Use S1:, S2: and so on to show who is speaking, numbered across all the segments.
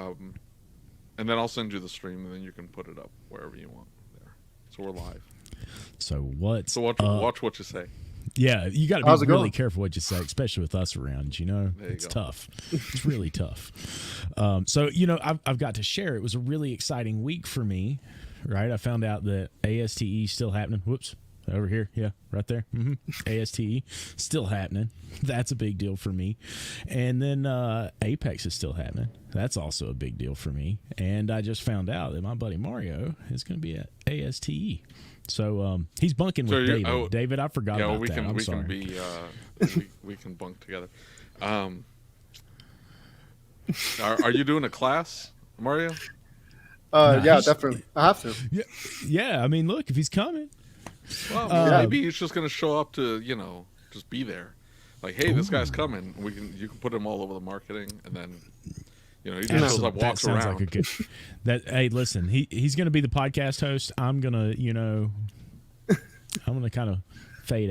S1: Um, and then I'll send you the stream, and then you can put it up wherever you want. There, so we're live.
S2: So what's
S1: So watch what you say.
S2: Yeah, you got to
S3: How's
S2: be
S3: it
S2: really
S3: going?
S2: careful what you say, especially with us around.
S1: There you
S2: It's
S1: go.
S2: tough. It's really tough. So I've got to share. It was a really exciting week for me. Right, I found out that ASTE is still happening. Whoops, over here, yeah, right there. ASTE still happening. That's a big deal for me. And then Apex is still happening. That's also a big deal for me. And I just found out that my buddy Mario is going to be at ASTE. So he's bunking with David. David, I forgot about that. I'm sorry.
S1: We can bunk together. Are you doing a class, Mario?
S3: Yeah, definitely. I have to.
S2: Yeah. I mean, look, if he's coming.
S1: Well, maybe he's just going to show up to, just be there. Like, hey, this guy's coming. You can put him all over the marketing, and then, he just shows up, walks around.
S2: Like a good. Hey, listen, he's going to be the podcast host. I'm gonna, kind of fade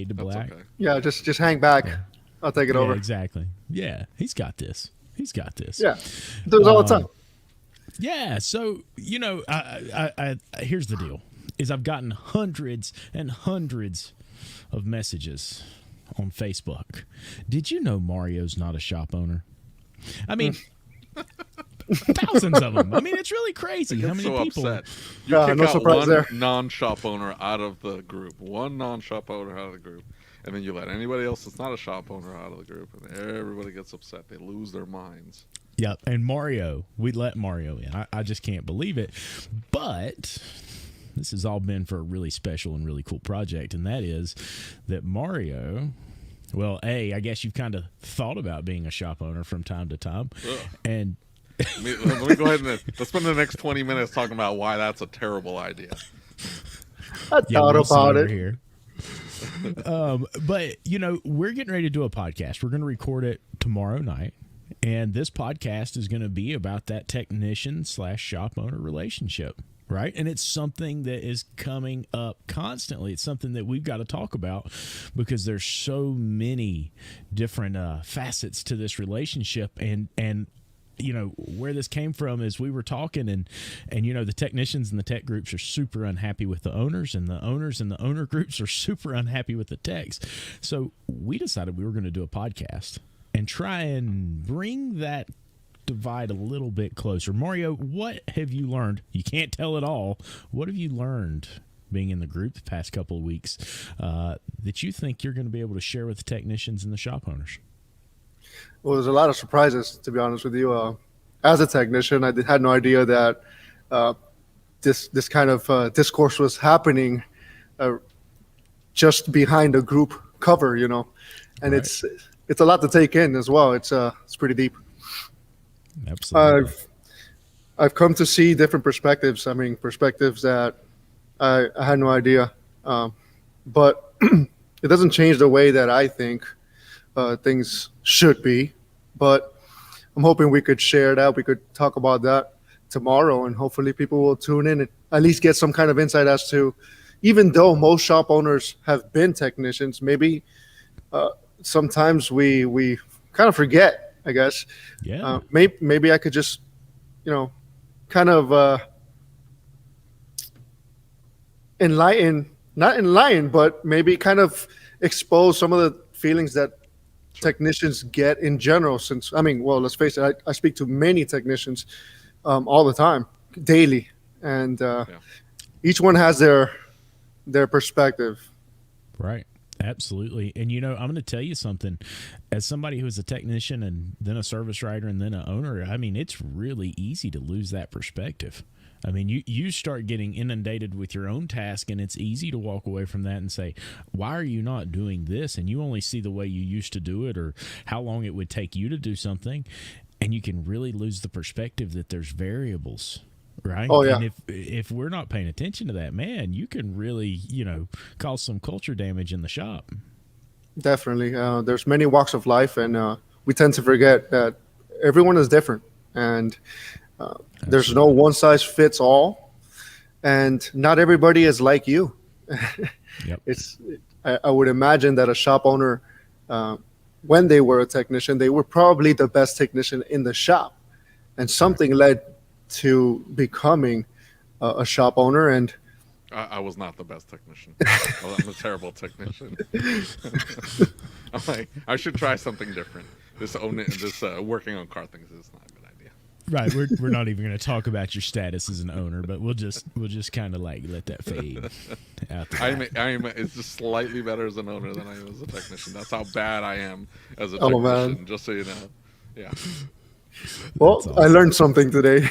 S2: to black.
S1: Okay.
S3: Yeah, just hang back.
S2: Yeah.
S3: I'll take it over.
S2: Exactly. Yeah, he's got this.
S3: Yeah, do it all the time.
S2: Yeah, so I here's the deal: is I've gotten hundreds and hundreds of messages on Facebook. Did you know Mario's not a shop owner? I mean, thousands of them. I mean, it's really crazy how many
S1: so
S2: people.
S1: Upset. You kick
S3: no
S1: out
S3: surprise
S1: one
S3: there.
S1: non-shop owner out of the group. One non-shop owner out of the group. And then you let anybody else that's not a shop owner out of the group. And everybody gets upset. They lose their minds.
S2: Yep, and Mario, we let Mario in. I just can't believe it. But this has all been for a really special and really cool project, and that is that Mario, well, I guess you've kind of thought about being a shop owner from time to time.
S1: Ugh.
S2: And
S1: Let me go ahead and let's spend the next 20 minutes talking about why that's a terrible idea.
S3: I thought about it.
S2: Here. But, we're getting ready to do a podcast. We're going to record it tomorrow night. And this podcast is going to be about that technician/shop owner relationship, right? And it's something that is coming up constantly. It's something that we've got to talk about because there's so many different facets to this relationship. And where this came from is we were talking and the technicians and the tech groups are super unhappy with the owners, and the owners and the owner groups are super unhappy with the techs. So we decided we were going to do a podcast and try and bring that divide a little bit closer. Mario, what have you learned? You can't tell it all. What have you learned being in the group the past couple of weeks that you think you're going to be able to share with the technicians and the shop owners?
S3: Well, there's a lot of surprises, to be honest with you. As a technician, I had no idea that this kind of discourse was happening just behind a group cover, and
S2: Right.
S3: it's a lot to take in as well. It's pretty deep.
S2: Absolutely.
S3: I've come to see different perspectives. I mean, perspectives that I had no idea. But it doesn't change the way that I think things should be. But I'm hoping we could share that. We could talk about that tomorrow, and hopefully people will tune in and at least get some kind of insight as to, even though most shop owners have been technicians, maybe sometimes we kind of forget, I guess.
S2: Yeah.
S3: Maybe I could just, kind of not enlighten, but maybe kind of expose some of the feelings that technicians get in general. Since, let's face it, I speak to many technicians all the time, daily, and each one has their perspective.
S2: Right. Absolutely. And, I'm going to tell you something. As somebody who is a technician and then a service writer and then an owner, it's really easy to lose that perspective. I mean, you start getting inundated with your own task, and it's easy to walk away from that and say, why are you not doing this? And you only see the way you used to do it or how long it would take you to do something. And you can really lose the perspective that there's variables. Right.
S3: Oh, yeah.
S2: And if we're not paying attention to that, man, you can really, cause some culture damage in the shop.
S3: Definitely. There's many walks of life, and we tend to forget that everyone is different, and there's no one size fits all, and not everybody is like you.
S2: Yep.
S3: I would imagine that a shop owner, when they were a technician, they were probably the best technician in the shop. and something led to becoming a shop owner. And
S1: I was not the best technician. I'm a terrible technician. I'm like, I should try something different. This working on car things is not a good idea.
S2: Right, we're not even going to talk about your status as an owner, but we'll just kind of like let that fade out.
S1: It's just slightly better as an owner than I am as a technician. That's how bad I am as a
S3: Oh,
S1: technician.
S3: man.
S1: Just so you know. Yeah.
S3: Well,
S2: Awesome.
S3: I learned something today.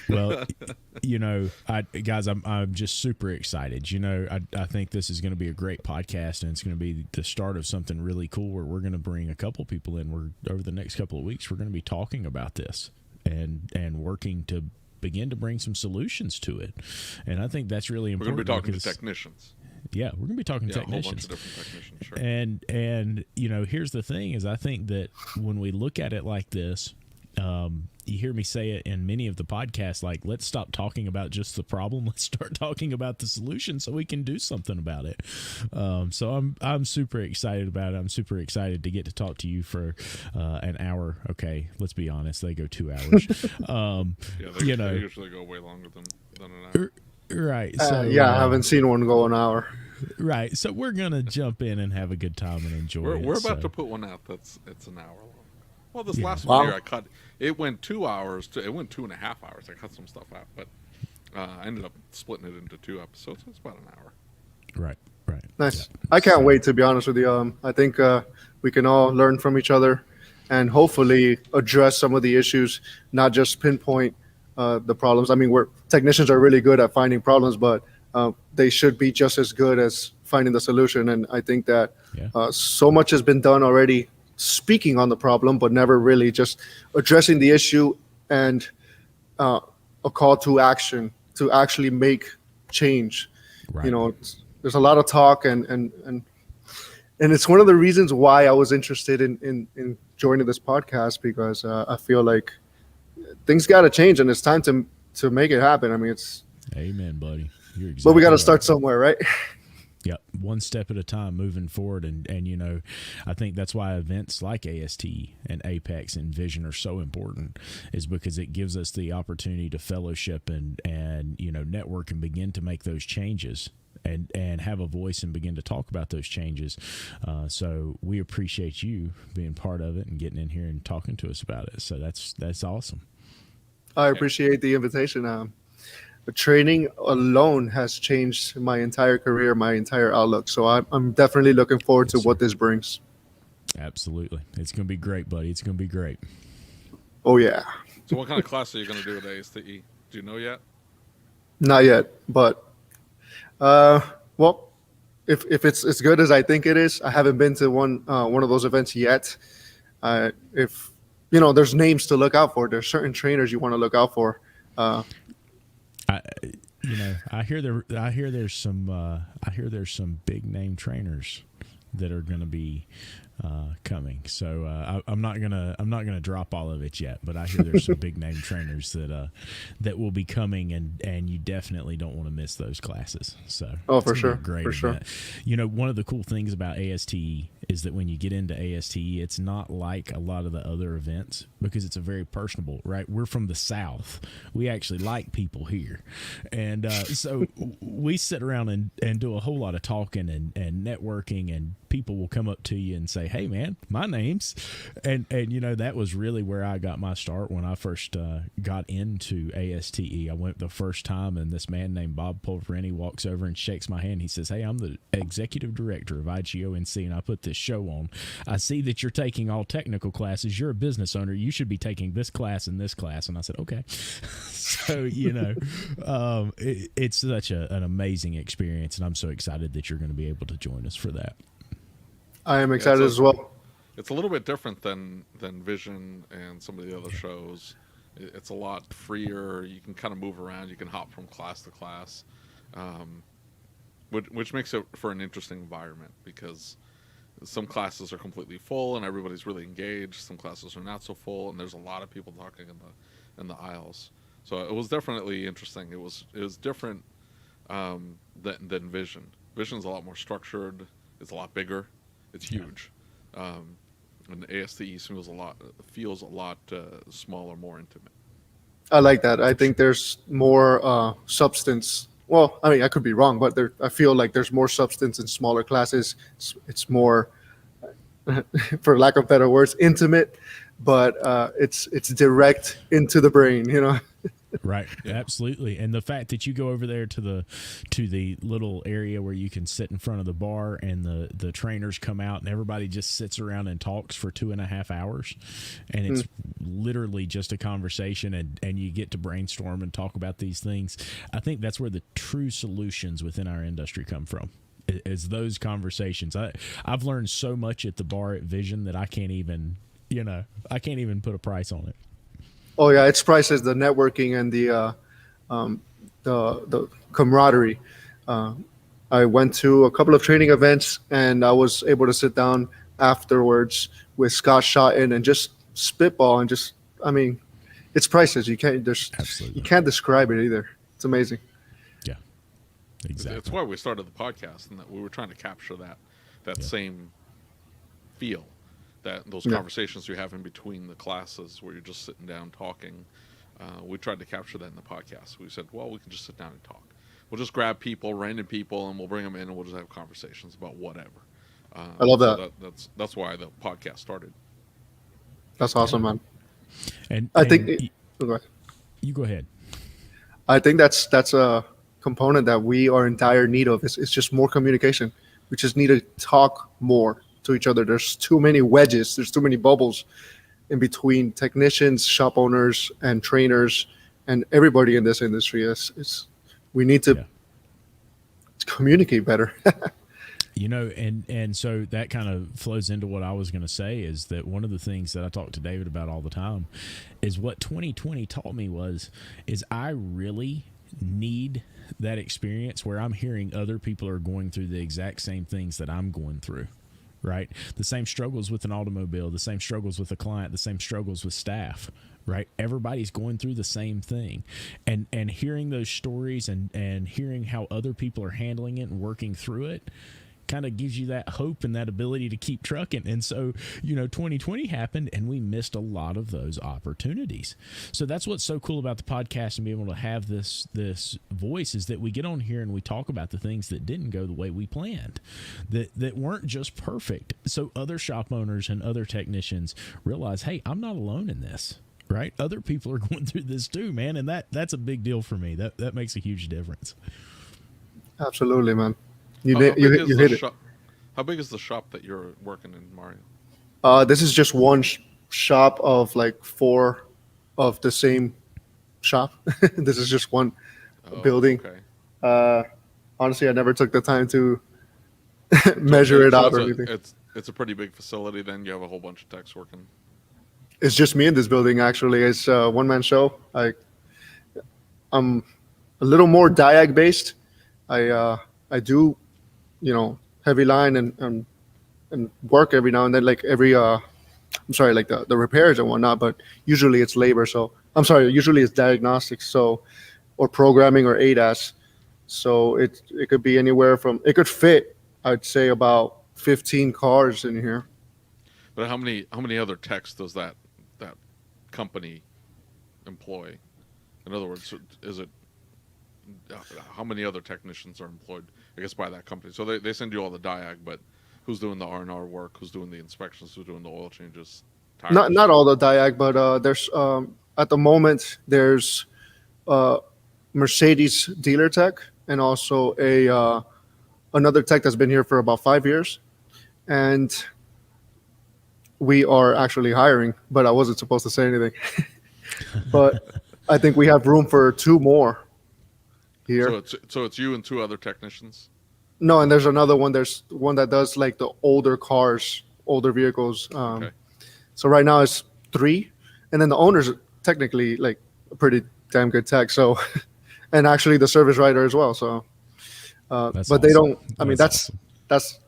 S2: Well, guys, I'm just super excited. I think this is going to be a great podcast, and it's going to be the start of something really cool where we're going to bring a couple people in. Over the next couple of weeks, we're going to be talking about this and working to begin to bring some solutions to it. And I think that's really important.
S1: We're going to be talking to technicians.
S2: Yeah, we're going to be talking technicians.
S1: A whole bunch of different technicians, sure.
S2: And here's the thing is I think that when we look at it like this, you hear me say it in many of the podcasts, like, let's stop talking about just the problem. Let's start talking about the solution so we can do something about it. So I'm super excited about it. I'm super excited to get to talk to you for an hour. Okay, let's be honest. They go 2 hours.
S1: They usually go way longer than an hour.
S2: Right. So
S3: I haven't seen one go an hour.
S2: Right. So we're going to jump in and have a good time and enjoy it.
S1: We're about to put one out it's an hour long. Well, this last one here, I cut. It went 2 hours. It went 2.5 hours. I cut some stuff out, but I ended up splitting it into 2 episodes. So it's about an hour.
S2: Right.
S3: Nice. Yeah. I can't wait, to be honest with you. I think we can all learn from each other and hopefully address some of the issues, not just pinpoint the problems. I mean, technicians are really good at finding problems, but they should be just as good as finding the solution. And I think that so much has been done already speaking on the problem, but never really just addressing the issue and a call to action to actually make change. Right. There's a lot of talk and it's one of the reasons why I was interested in joining this podcast, because I feel like things got to change and it's time to make it happen. I mean, it's
S2: amen, buddy. You're exactly
S3: but we got to
S2: right.
S3: start somewhere, right?
S2: Yep, one step at a time, moving forward, and I think that's why events like AST and Apex and Vision are so important, is because it gives us the opportunity to fellowship and network and begin to make those changes and have a voice and begin to talk about those changes. So we appreciate you being part of it and getting in here and talking to us about it. So that's awesome.
S3: I appreciate the invitation. Training alone has changed my entire career, my entire outlook. So I'm definitely looking forward to what this brings.
S2: Absolutely. It's going to be great, buddy. It's going to be great.
S3: Oh, yeah.
S1: So what kind of class are you going to do at ASTE? Do you know yet? Not
S3: yet, but well, if it's as good as I think it is, I haven't been to one of those events yet. If there's names to look out for. There's certain trainers you want to look out for.
S2: I hear there's some big name trainers that are going to be coming. So I'm not gonna drop all of it yet, but I hear there's some big name trainers that will be coming, and you definitely don't want to miss those classes. So
S3: for sure,
S2: great
S3: for
S2: event. Sure. One of the cool things about ASTE is that when you get into ASTE, it's not like a lot of the other events because it's a very personable, right? We're from the South. We actually like people here. And so we sit around and do a whole lot of talking and networking, and people will come up to you and say, "Hey man, my name's," and that was really where I got my start when I first got into ASTE. I went the first time, and this man named Bob Pulverini walks over and shakes my hand. He says, "Hey, I'm the executive director of IGONC, and I put this show on. I see that you're taking all technical classes. You're a business owner. You should be taking this class and this class." And I said, "Okay." So it's such an amazing experience, and I'm so excited that you're going to be able to join us for that.
S3: I am excited as well.
S1: It's a little bit different than Vision and some of the other shows. It's a lot freer. You can kind of move around. You can hop from class to class, which makes it for an interesting environment, because some classes are completely full and everybody's really engaged. Some classes are not so full, and there's a lot of people talking in the aisles. So it was definitely interesting. It was different than Vision. Vision's a lot more structured. It's a lot bigger. It's huge. And the ASTE feels a lot smaller, more intimate.
S3: I like that. I think there's more substance. Well, I mean, I could be wrong, but I feel like there's more substance in smaller classes. It's more, for lack of better words, intimate, but it's direct into the brain. You know.
S2: Right.
S1: Yeah.
S2: Absolutely. And the fact that you go over there to the little area where you can sit in front of the bar and the trainers come out and everybody just sits around and talks for 2.5 hours, and it's literally just a conversation, and you get to brainstorm and talk about these things. I think that's where the true solutions within our industry come from. Is those conversations. I've learned so much at the bar at Vision that I can't even put a price on it.
S3: Oh yeah, it's priceless. The networking and the camaraderie. I went to a couple of training events, and I was able to sit down afterwards with Scott Shotton and just spitball and just. I mean, it's priceless. You can't describe it either. It's amazing.
S2: Yeah, exactly.
S1: It's why we started the podcast, and that we were trying to capture that same feel. Those conversations you have in between the classes where you're just sitting down talking, we tried to capture that in the podcast. We said, well, we can just sit down and talk. We'll just grab random people, and we'll bring them in, and we'll just have conversations about whatever.
S3: I love that.
S1: That's why the podcast started.
S3: That's awesome, man.
S2: And
S3: I think
S2: you go ahead.
S3: I think that's a component that we are in dire need of. It's just more communication. We just need to talk more to each other. There's too many wedges. There's too many bubbles in between technicians, shop owners, and trainers, and everybody in this industry. We need to communicate better.
S2: And so that kind of flows into what I was going to say, is that one of the things that I talk to David about all the time is what 2020 taught me is I really need that experience where I'm hearing other people are going through the exact same things that I'm going through. Right? The same struggles with an automobile, the same struggles with a client, the same struggles with staff, right? Everybody's going through the same thing. And hearing those stories and hearing how other people are handling it and working through it kind of gives you that hope and that ability to keep trucking. And so, 2020 happened and we missed a lot of those opportunities. So that's what's so cool about the podcast and being able to have this voice, is that we get on here and we talk about the things that didn't go the way we planned, that weren't just perfect. So other shop owners and other technicians realize, hey, I'm not alone in this. Right? Other people are going through this too, man. And that's a big deal for me. That makes a huge difference.
S3: Absolutely, man. You
S1: How
S3: hit it.
S1: How big is the shop that you're working in, Mario?
S3: This is just one shop of like 4 of the same shop. This is just one building.
S1: Okay.
S3: Honestly, I never took the time to measure it out or anything.
S1: It's a pretty big facility. Then you have a whole bunch of techs working.
S3: It's just me in this building. Actually, it's a one-man show. I'm a little more diag based. I do, heavy line and work every now and then, like like the repairs and whatnot, but usually it's labor. So usually it's diagnostics. So, or programming or ADAS. So it could be anywhere from, it could fit, I'd say, about 15 cars in here.
S1: But how many other techs does that company employ? In other words, is it, how many other technicians are employed, I guess, by that company? So they send you all the diag, but who's doing the R&R work? Who's doing the inspections? Who's doing the oil changes? Tires?
S3: Not all the diag, but there's at the moment there's Mercedes dealer tech and also another tech that's been here for about 5 years, and we are actually hiring. But I wasn't supposed to say anything. But I think we have room for 2 more. Here.
S1: So it's you and 2 other technicians?
S3: No, and there's another one. There's one that does like the older cars, older vehicles.
S1: Okay.
S3: So right now it's 3, and then the owner's technically like a pretty damn good tech. So, and actually the service writer as well. So, but awesome. They don't. I mean, that's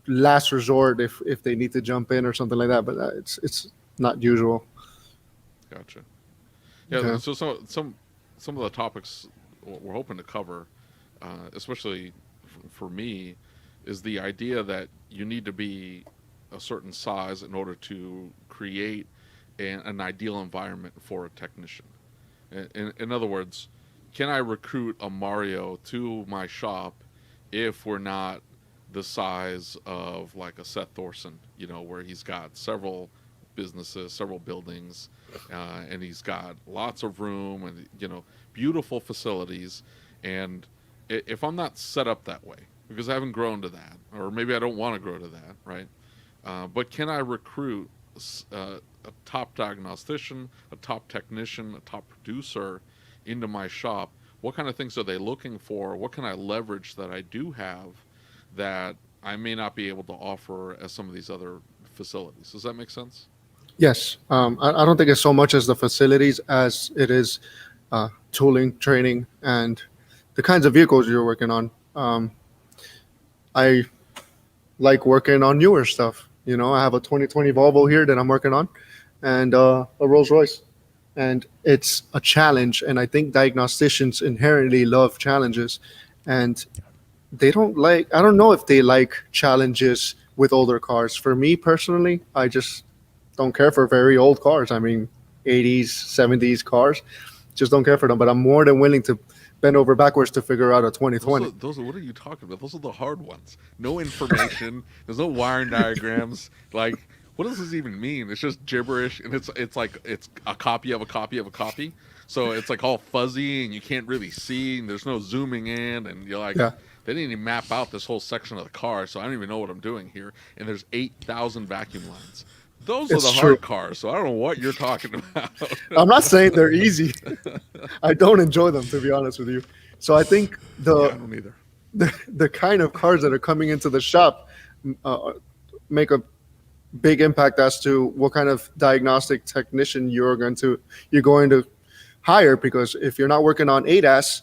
S3: last resort if they need to jump in or something like that. But it's not usual.
S1: Gotcha. Yeah. So some of the topics we're hoping to cover, especially for me, is the idea that you need to be a certain size in order to create an ideal environment for a technician? In other words, can I recruit a Mario to my shop if we're not the size of like a Seth Thorson, where he's got several businesses, several buildings, and he's got lots of room and beautiful facilities. And if I'm not set up that way because I haven't grown to that, or maybe I don't want to grow to that, right? But can I recruit a top diagnostician, a top technician, a top producer into my shop? What kind of things are they looking for? What can I leverage that I do have that I may not be able to offer as some of these other facilities? Does that make sense?
S3: Yes. I don't think it's so much as the facilities as it is tooling, training, and the kinds of vehicles you're working on. I like working on newer stuff. I have a 2020 Volvo here that I'm working on, and a Rolls Royce, and it's a challenge. And I think diagnosticians inherently love challenges, and they don't like. I don't know if they like challenges with older cars. For me personally, I just don't care for very old cars. I mean, 80s, 70s cars, just don't care for them. But I'm more than willing to bend over backwards to figure out a 2020.
S1: Those are what are you talking about? Those are the hard ones. No information. There's no wiring diagrams. Like, what does this even mean? It's just gibberish, and it's like it's a copy of a copy of a copy. So it's like all fuzzy, and you can't really see. And there's no zooming in, and you're like,
S3: Yeah.
S1: they didn't even map out this whole section of the car, so I don't even know what I'm doing here. And there's 8,000 vacuum lines. Those are
S3: It's
S1: the
S3: true.
S1: hard cars, so I don't know what you're talking about.
S3: I'm not saying they're easy. I don't enjoy them, to be honest with you. So I think
S1: Yeah, I don't either.
S3: the kind of cars that are coming into the shop make a big impact as to what kind of diagnostic technician you're going to hire. Because if you're not working on ADAS,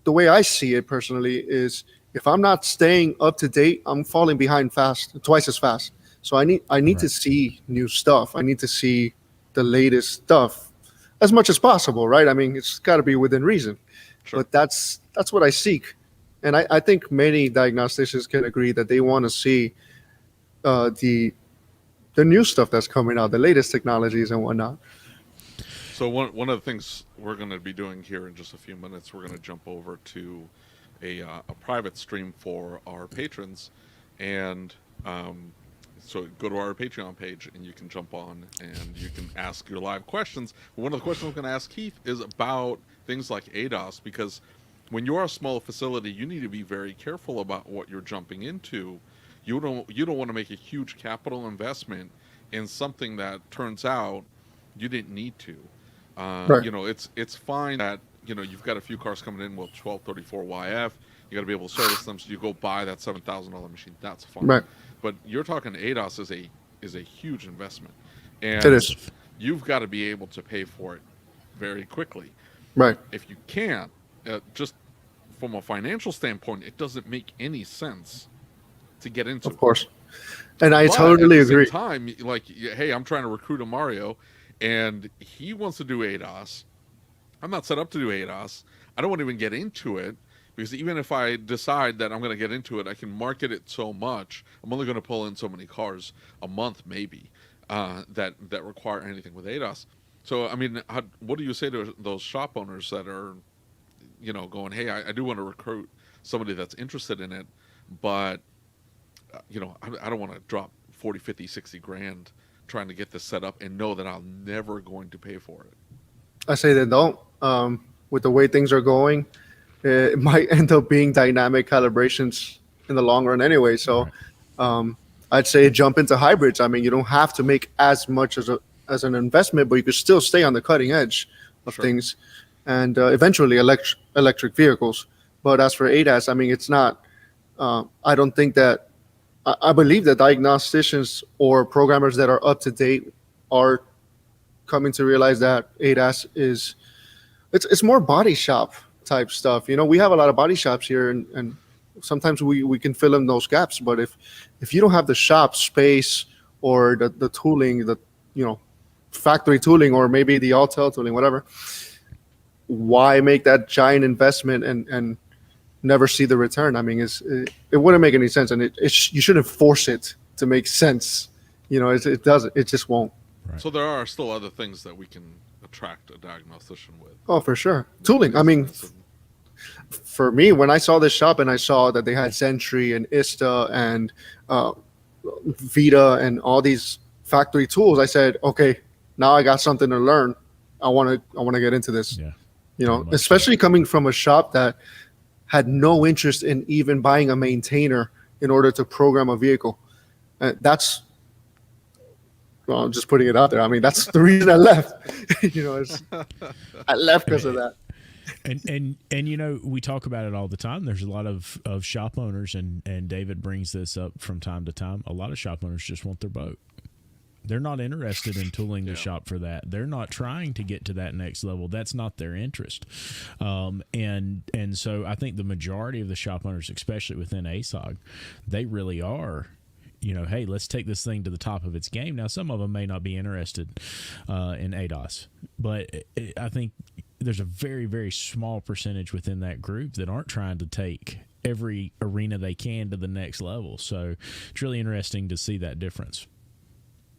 S3: the way I see it personally is if I'm not staying up to date, I'm falling behind twice as fast. So I need to see new stuff. I need to see the latest stuff as much as possible, right? I mean, it's got to be within reason.
S1: Sure.
S3: But that's what I seek. And I think many diagnosticians can agree that they want to see the new stuff that's coming out, the latest technologies and whatnot.
S1: So one of the things we're going to be doing here in just a few minutes, we're going to jump over to a private stream for our patrons, and so go to our Patreon page and you can jump on and you can ask your live questions. One of the questions I'm going to ask Keith is about things like ADAS, because when you're a small facility, you need to be very careful about what you're jumping into. You don't want to make a huge capital investment in something that turns out you didn't need to.
S3: Right.
S1: It's fine that you've got a few cars coming in with 1234 YF. You got to be able to service them, so you go buy that $7,000 machine. That's fine.
S3: Right.
S1: But you're talking ADAS is a huge investment, and
S3: It is.
S1: you've got to be able to pay for it very quickly.
S3: Right.
S1: If you can't, just from a financial standpoint, it doesn't make any sense to get into.
S3: Of course. And I
S1: But
S3: totally
S1: at the
S3: agree.
S1: same time, like, hey, I'm trying to recruit a Mario, and he wants to do ADAS. I'm not set up to do ADAS. I don't want to even get into it, because even if I decide that I'm going to get into it, I can market it so much. I'm only going to pull in so many cars a month, maybe, that require anything with ADAS. So, I mean, what do you say to those shop owners that are, going, hey, I do want to recruit somebody that's interested in it, but, I don't want to drop 40, 50, 60 grand trying to get this set up and know that I'm never going to pay for it.
S3: I say they don't. With the way things are going, it might end up being dynamic calibrations in the long run anyway. So I'd say jump into hybrids. I mean, you don't have to make as much as an investment, but you could still stay on the cutting edge of
S1: Sure.
S3: things, and eventually electric vehicles. But as for ADAS, I mean, it's not. I don't think that. I believe that diagnosticians or programmers that are up to date are coming to realize that ADAS is it's more body shop type stuff. We have a lot of body shops here, and sometimes we can fill in those gaps. But if you don't have the shop space or the tooling, the factory tooling, or maybe the Altel tooling, whatever, why make that giant investment and never see the return? I mean, it wouldn't make any sense, and you shouldn't force it to make sense. It doesn't. It just won't.
S2: Right.
S1: So there are still other things that we can attract a diagnostician with.
S3: Oh, for sure. Tooling. I mean, for me, when I saw this shop and I saw that they had Sentry and Ista and Vita and all these factory tools, I said, okay, now I got something to learn. I want to get into this.
S2: Yeah.
S3: You know,
S2: Very much
S3: especially coming from a shop that had no interest in even buying a maintainer in order to program a vehicle. That's, well, I'm just putting it out there. I mean, that's the reason I left. I left because of that.
S2: And you know, we talk about it all the time. There's a lot of shop owners, and David brings this up from time to time. A lot of shop owners just want their boat. They're not interested in tooling the shop for that. They're not trying to get to that next level. That's not their interest. And so I think the majority of the shop owners, especially within ASOG, they really are, you know, hey, let's take this thing to the top of its game. Now, some of them may not be interested in ADOS, but I think there's a very, very small percentage within that group that aren't trying to take every arena they can to the next level. So it's really interesting to see that difference.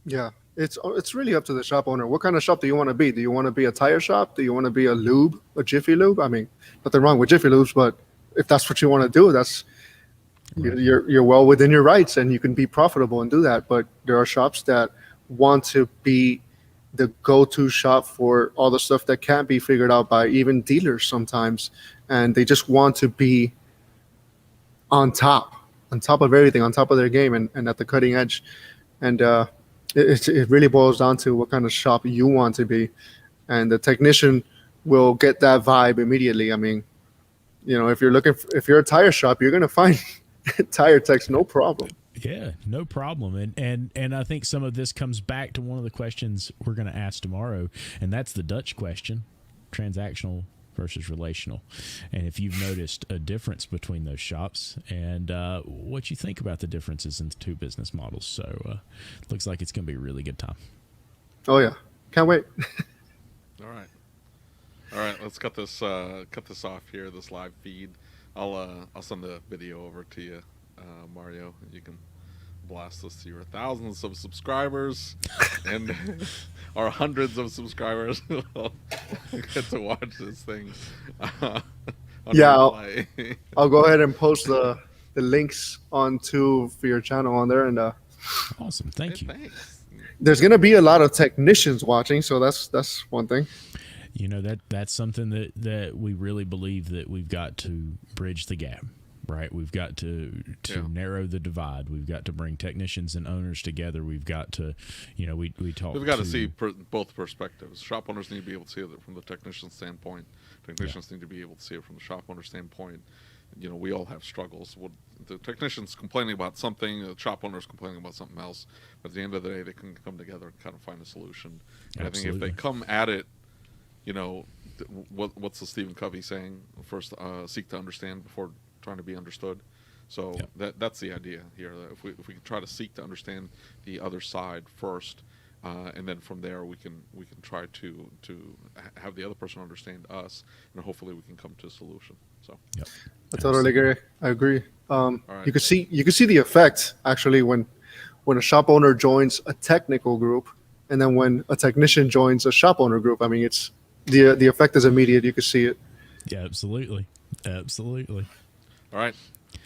S3: Yeah, it's really up to the shop owner. What kind of shop do you want to be? Do you want to be a tire shop? Do you want to be a lube, a Jiffy Lube? I mean, nothing wrong with Jiffy Lubes, but if that's what you want to do, that's you're well within your rights, and you can be profitable and do that. But there are shops that want to be the go-to shop for all the stuff that can't be figured out by even dealers sometimes, and they just want to be on top of everything, on top of their game, and at the cutting edge. And it really boils down to what kind of shop you want to be, and the technician will get that vibe immediately. I mean, you know, if you're a tire shop, you're gonna find tire techs, no problem.
S2: Yeah, no problem. And I think some of this comes back to one of the questions we're going to ask tomorrow, and that's the Dutch question: transactional versus relational. And if you've noticed a difference between those shops, and what you think about the differences in the two business models. So looks like it's going to be a really good time.
S3: Oh yeah, can't wait.
S1: All right. Let's cut this off here. This live feed. I'll send the video over to you, Mario. You can blast this to your thousands of subscribers and our hundreds of subscribers will get to watch this thing.
S3: Yeah, I'll go ahead and post the links onto for your channel on there, and
S2: awesome. Thank you.
S1: Thanks.
S3: There's gonna be a lot of technicians watching, so that's one thing.
S2: You know, that's something that we really believe that we've got to bridge the gap. Right, we've got to narrow the divide. We've got to bring technicians and owners together. We've got to, you know, we talk.
S1: We've got to see both perspectives. Shop owners need to be able to see it from the technician standpoint. Technicians need to be able to see it from the shop owner standpoint. You know, we all have struggles. The technician's complaining about something, the shop owner's complaining about something else. But at the end of the day, they can come together and kind of find a solution. And I think if they come at it, you know, what's the Stephen Covey saying? First, seek to understand before trying to be understood. So that's the idea here. If we can try to seek to understand the other side first, and then from there we can try to have the other person understand us, and hopefully we can come to a solution. So
S3: I totally agree. I agree.
S1: right.
S3: You can see the effect actually when a shop owner joins a technical group, and then when a technician joins a shop owner group. I mean, it's the effect is immediate. You can see it.
S2: Yeah, absolutely.
S1: All right,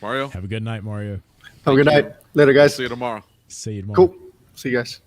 S1: Mario.
S2: Have a good night, Mario.
S3: Have a good night. Later, guys.
S1: See you tomorrow.
S2: See you tomorrow.
S3: Cool. See you guys.